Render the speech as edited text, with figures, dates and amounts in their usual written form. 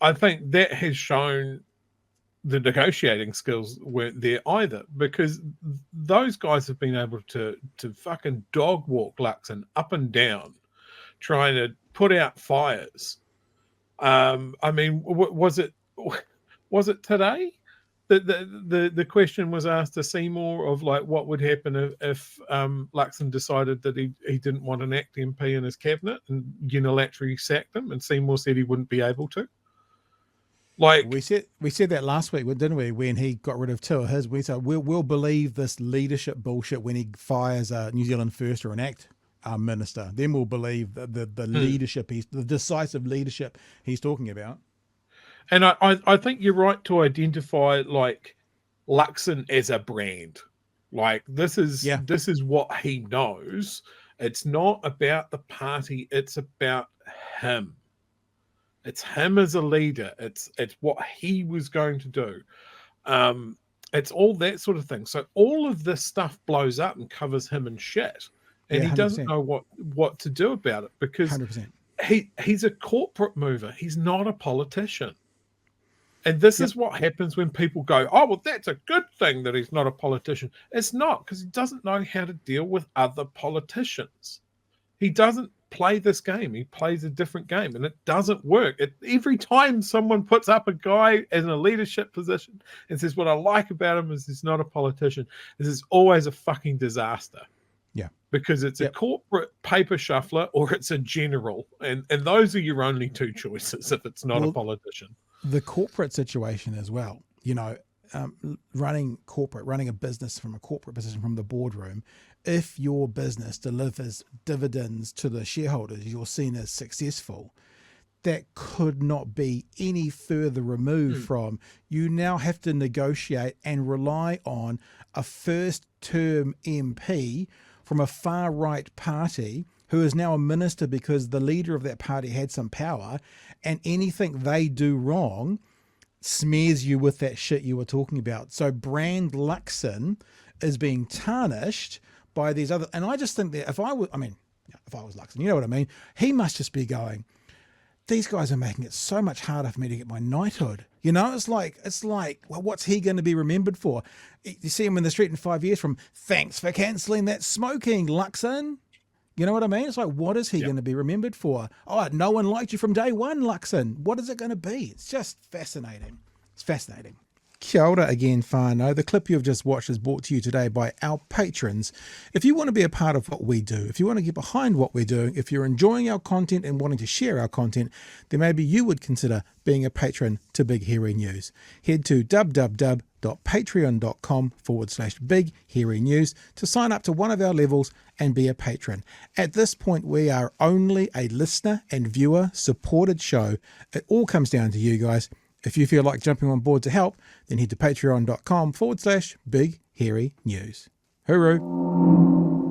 I think that has shown the negotiating skills weren't there either, because those guys have been able to fucking dog walk Luxon up and down, trying to put out fires. I mean, was it today that the question was asked to Seymour of like what would happen if Luxon decided that he didn't want an ACT MP in his cabinet and unilaterally sacked him, and Seymour said he wouldn't be able to. Like we said that last week, didn't we? When he got rid of two of his, we said we'll believe this leadership bullshit when he fires a New Zealand First or an ACT minister. Then we'll believe the leadership, the decisive leadership he's talking about. And I think you're right to identify like Luxon as a brand. Like this is what he knows. It's not about the party. It's about him. It's him as a leader. It's what he was going to do. It's all that sort of thing. So all of this stuff blows up and covers him in shit. And he doesn't know what to do about it, because 100%. He's a corporate mover. He's not a politician. And this is what happens when people go, oh, well, that's a good thing that he's not a politician. It's not, because he doesn't know how to deal with other politicians. He doesn't play this game. He plays a different game, and it doesn't work. Every time someone puts up a guy in a leadership position and says, what I like about him is he's not a politician, this is always a fucking disaster. Yeah. Because it's a corporate paper shuffler or it's a general. And those are your only two choices if it's not a politician. The corporate situation as well, running a business from a corporate position from the boardroom, if your business delivers dividends to the shareholders, you're seen as successful. That could not be any further removed from you now have to negotiate and rely on a first-term MP from a far-right party who is now a minister because the leader of that party had some power, and anything they do wrong smears you with that shit you were talking about. So brand Luxon is being tarnished by these other, and I just think that if I was Luxon, you know what I mean? He must just be going, these guys are making it so much harder for me to get my knighthood. It's like, well, what's he going to be remembered for? You see him in the street in 5 years from, thanks for cancelling that smoking, Luxon. You know what I mean? It's like, what is he going to be remembered for? Oh, no one liked you from day one, Luxon. What is it going to be? It's just fascinating. It's fascinating. Kia ora again, whānau. The clip you've just watched is brought to you today by our patrons. If you want to be a part of what we do, if you want to get behind what we're doing, if you're enjoying our content and wanting to share our content, then maybe you would consider being a patron to Big Hairy News. Head to www.patreon.com/Big Hairy News to sign up to one of our levels and be a patron. At this point, we are only a listener and viewer supported show. It all comes down to you guys. If you feel like jumping on board to help, then head to patreon.com/Big Hairy News. Hooroo.